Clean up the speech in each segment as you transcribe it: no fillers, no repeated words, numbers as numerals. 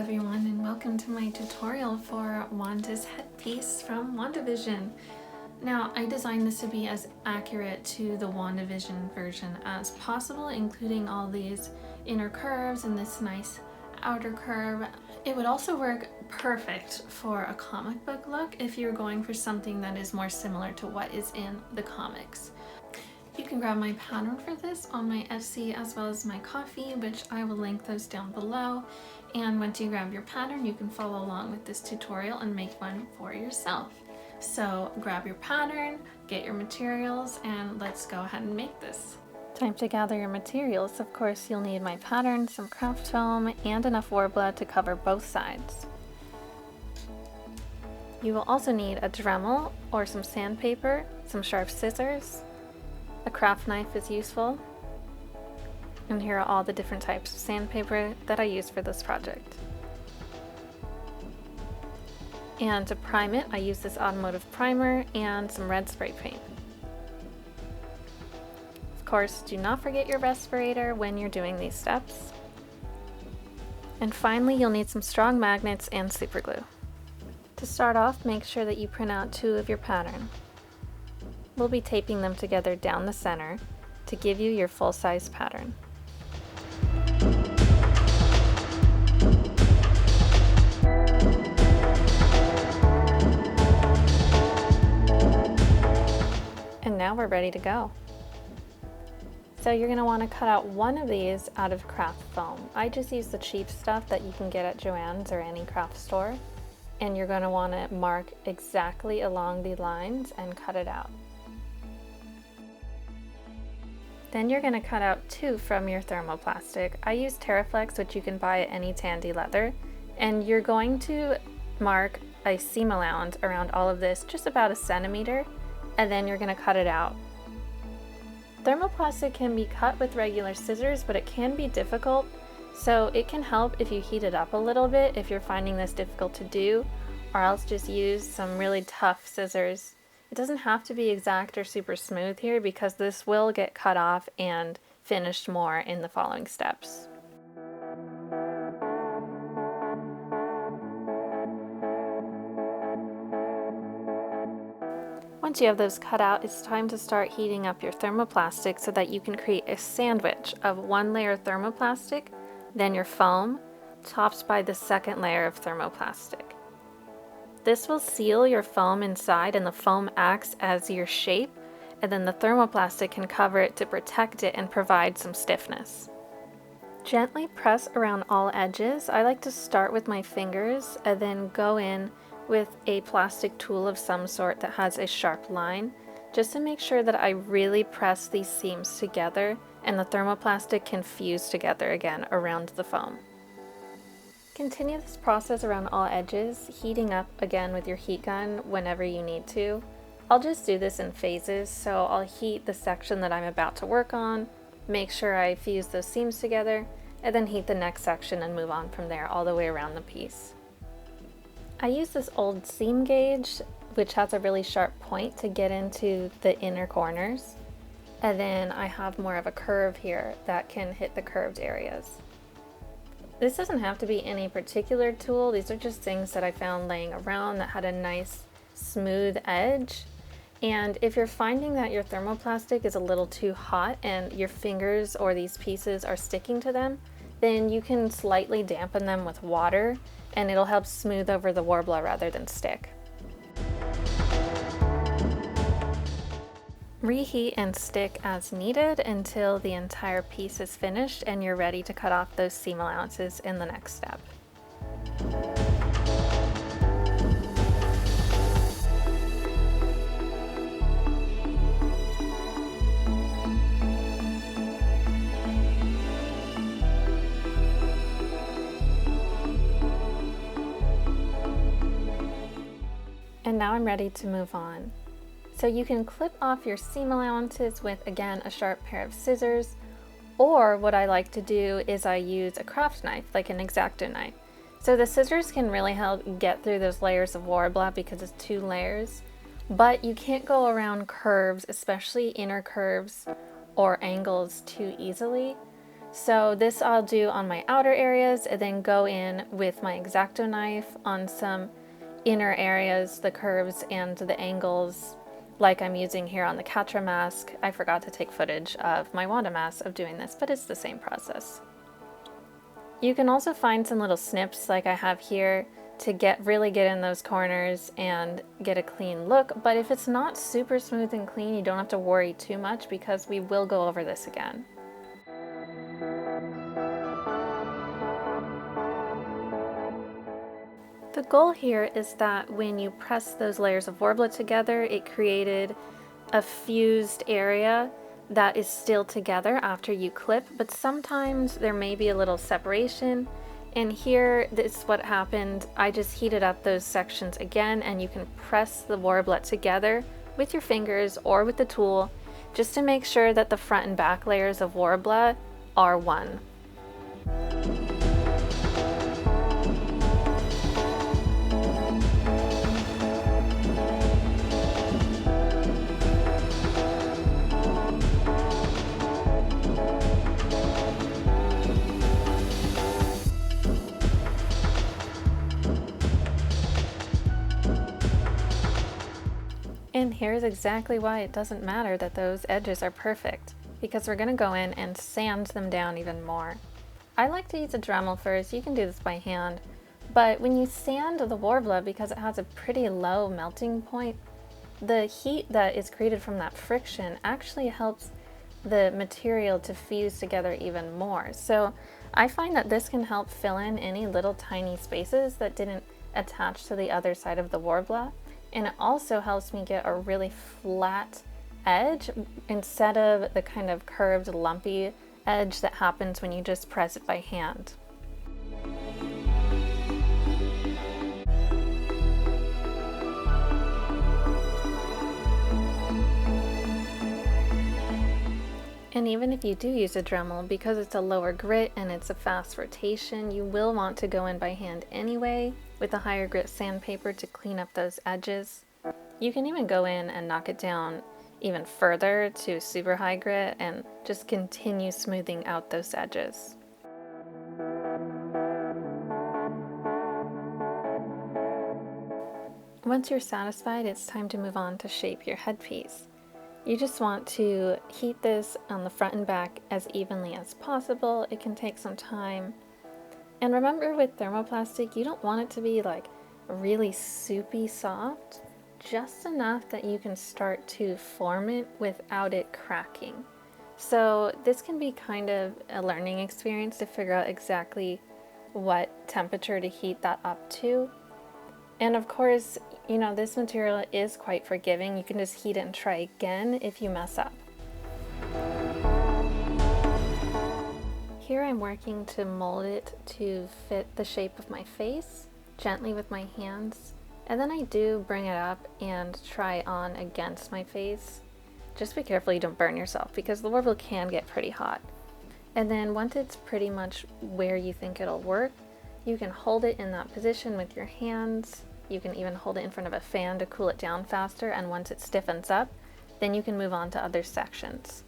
everyone, and welcome to my tutorial for Wanda's headpiece from WandaVision. Now, I designed this to be as accurate to the WandaVision version as possible, including all these inner curves and this nice outer curve. It would also work perfect for a comic book look if you're going for something that is more similar to what is in the comics. You can grab my pattern for this on my Etsy as well as my Ko-fi, which I will link those down below. And once you grab your pattern, you can follow along with this tutorial and make one for yourself. So grab your pattern, get your materials, and let's go ahead and make this. Time to gather your materials. Of course, you'll need my pattern, some craft foam, and enough Warbler to cover both sides. You will also need a Dremel or some sandpaper, some sharp scissors. A craft knife is useful. And here are all the different types of sandpaper that I use for this project. And to prime it, I use this automotive primer and some red spray paint. Of course, do not forget your respirator when you're doing these steps. And finally, you'll need some strong magnets and super glue. To start off, make sure that you print out 2 of your pattern. We'll be taping them together down the center to give you your full-size pattern. And now we're ready to go. So you're going to want to cut out one of these out of craft foam. I just use the cheap stuff that you can get at Joann's or any craft store. And you're going to want to mark exactly along the lines and cut it out. Then you're going to cut out 2 from your thermoplastic. I use Terraflex, which you can buy at any Tandy Leather. And you're going to mark a seam allowance around all of this, just about 1 centimeter, and then you're going to cut it out. Thermoplastic can be cut with regular scissors, but it can be difficult. So it can help if you heat it up a little bit if you're finding this difficult to do, or else just use some really tough scissors. It doesn't have to be exact or super smooth here because this will get cut off and finished more in the following steps. Once you have those cut out, it's time to start heating up your thermoplastic so that you can create a sandwich of 1 layer of thermoplastic, then your foam, topped by the 2nd layer of thermoplastic. This will seal your foam inside, and the foam acts as your shape, and then the thermoplastic can cover it to protect it and provide some stiffness. Gently press around all edges. I like to start with my fingers and then go in with a plastic tool of some sort that has a sharp line, just to make sure that I really press these seams together and the thermoplastic can fuse together again around the foam. Continue this process around all edges, heating up again with your heat gun whenever you need to. I'll just do this in phases, so I'll heat the section that I'm about to work on, make sure I fuse those seams together, and then heat the next section and move on from there all the way around the piece. I use this old seam gauge, which has a really sharp point to get into the inner corners, and then I have more of a curve here that can hit the curved areas. This doesn't have to be any particular tool. These are just things that I found laying around that had a nice smooth edge. And if you're finding that your thermoplastic is a little too hot and your fingers or these pieces are sticking to them, then you can slightly dampen them with water and it'll help smooth over the Warbler rather than stick. Reheat and stick as needed until the entire piece is finished and you're ready to cut off those seam allowances in the next step. And now I'm ready to move on. So you can clip off your seam allowances with, again, a sharp pair of scissors, or what I like to do is I use a craft knife, like an X-Acto knife. So the scissors can really help get through those layers of Warbler because it's 2 layers, but you can't go around curves, especially inner curves or angles, too easily. So this I'll do on my outer areas and then go in with my X-Acto knife on some inner areas, the curves and the angles, like I'm using here on the Catra mask. I forgot to take footage of my Wanda mask of doing this, but it's the same process. You can also find some little snips like I have here to really get in those corners and get a clean look, but if it's not super smooth and clean, you don't have to worry too much because we will go over this again. The goal here is that when you press those layers of Worbla together, it created a fused area that is still together after you clip, but sometimes there may be a little separation. And here, this is what happened. I just heated up those sections again, and you can press the Worbla together with your fingers or with the tool, just to make sure that the front and back layers of Worbla are one. And here's exactly why it doesn't matter that those edges are perfect, because we're going to go in and sand them down even more. I like to use a Dremel first. You can do this by hand, but when you sand the Worbla, because it has a pretty low melting point, the heat that is created from that friction actually helps the material to fuse together even more. So I find that this can help fill in any little tiny spaces that didn't attach to the other side of the Worbla. And it also helps me get a really flat edge instead of the kind of curved, lumpy edge that happens when you just press it by hand. And even if you do use a Dremel, because it's a lower grit and it's a fast rotation, you will want to go in by hand anyway with a higher grit sandpaper to clean up those edges. You can even go in and knock it down even further to super high grit and just continue smoothing out those edges. Once you're satisfied, it's time to move on to shape your headpiece. You just want to heat this on the front and back as evenly as possible. It can take some time. And remember, with thermoplastic, you don't want it to be like really soupy soft, just enough that you can start to form it without it cracking. So this can be kind of a learning experience to figure out exactly what temperature to heat that up to. And of course, you know, this material is quite forgiving. You can just heat it and try again if you mess up. Here I'm working to mold it to fit the shape of my face, gently with my hands. And then I do bring it up and try on against my face. Just be careful you don't burn yourself, because the Worbla can get pretty hot. And then once it's pretty much where you think it'll work, you can hold it in that position with your hands. You can even hold it in front of a fan to cool it down faster, and once it stiffens up, then you can move on to other sections.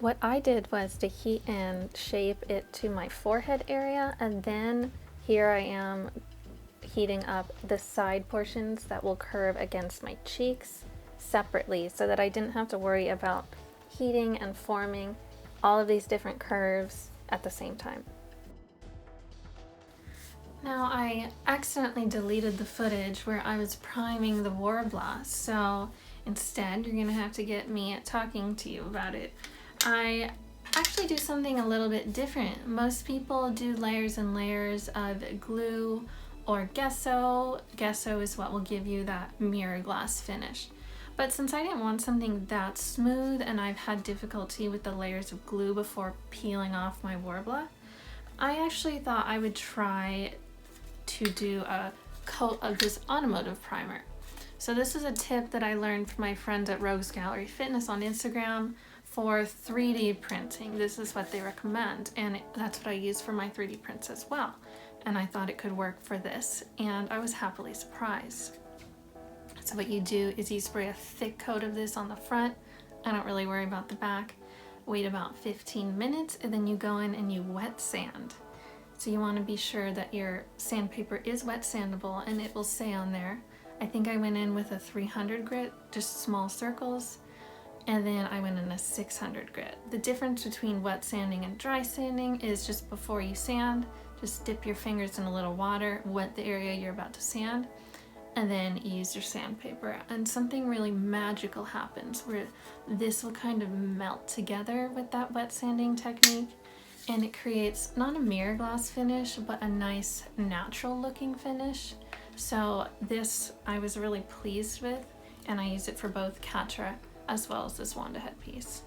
What I did was to heat and shape it to my forehead area, and then here I am heating up the side portions that will curve against my cheeks separately, so that I didn't have to worry about heating and forming all of these different curves at the same time. Now I accidentally deleted the footage where I was priming the Worbla, so instead you're gonna have to get me talking to you about it. I actually do something a little bit different. Most people do layers and layers of glue or gesso. Gesso is what will give you that mirror glass finish. But since I didn't want something that smooth, and I've had difficulty with the layers of glue before peeling off my Worbla, I actually thought I would try to do a coat of this automotive primer. So this is a tip that I learned from my friends at Rogues Gallery Fitness on Instagram for 3D printing. This is what they recommend, and that's what I use for my 3D prints as well. And I thought it could work for this, and I was happily surprised. So what you do is you spray a thick coat of this on the front. I don't really worry about the back. Wait about 15 minutes and then you go in and you wet sand. So you want to be sure that your sandpaper is wet sandable, and it will say on there. I think I went in with a 300 grit, just small circles, and then I went in a 600 grit. The difference between wet sanding and dry sanding is just before you sand, just dip your fingers in a little water, wet the area you're about to sand, and then use your sandpaper. And something really magical happens where this will kind of melt together with that wet sanding technique, and it creates not a mirror glass finish, but a nice natural looking finish. So this I was really pleased with, and I used it for both Catra as well as this Wanda headpiece.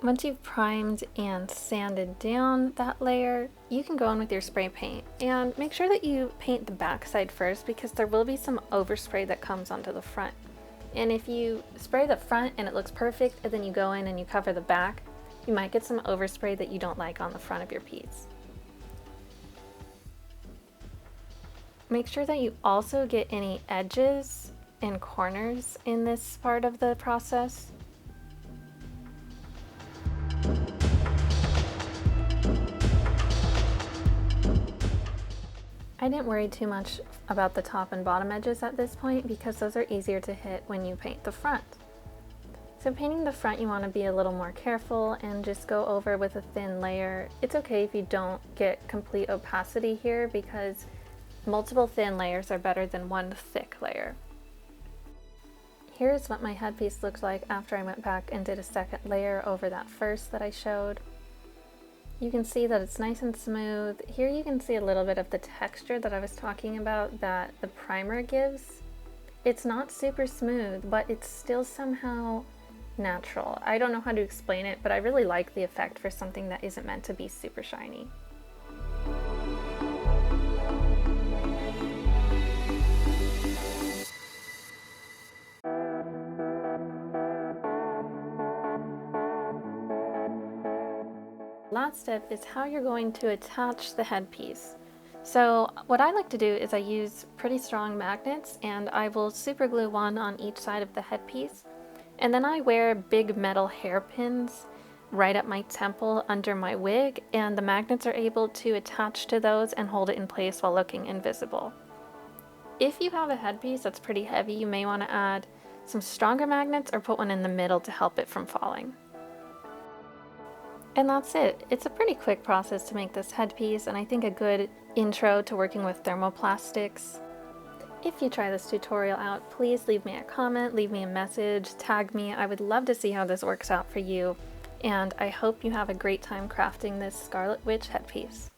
Once you've primed and sanded down that layer, you can go in with your spray paint and make sure that you paint the back side first, because there will be some overspray that comes onto the front. And if you spray the front and it looks perfect and then you go in and you cover the back, you might get some overspray that you don't like on the front of your piece. Make sure that you also get any edges and corners in this part of the process. I didn't worry too much about the top and bottom edges at this point because those are easier to hit when you paint the front. So painting the front, you want to be a little more careful and just go over with a thin layer. It's okay if you don't get complete opacity here, because multiple thin layers are better than one thick layer. Here's what my headpiece looked like after I went back and did a second layer over that first that I showed. You can see that it's nice and smooth. Here you can see a little bit of the texture that I was talking about that the primer gives. It's not super smooth, but it's still somehow natural. I don't know how to explain it, but I really like the effect for something that isn't meant to be super shiny. Last step is how you're going to attach the headpiece. So what I like to do is I use pretty strong magnets, and I will super glue one on each side of the headpiece. And then I wear big metal hairpins right at my temple under my wig, and the magnets are able to attach to those and hold it in place while looking invisible. If you have a headpiece that's pretty heavy, you may want to add some stronger magnets or put one in the middle to help it from falling. And that's it. It's a pretty quick process to make this headpiece, and I think a good intro to working with thermoplastics. If you try this tutorial out, please leave me a comment, leave me a message, tag me. I would love to see how this works out for you, and I hope you have a great time crafting this Scarlet Witch headpiece.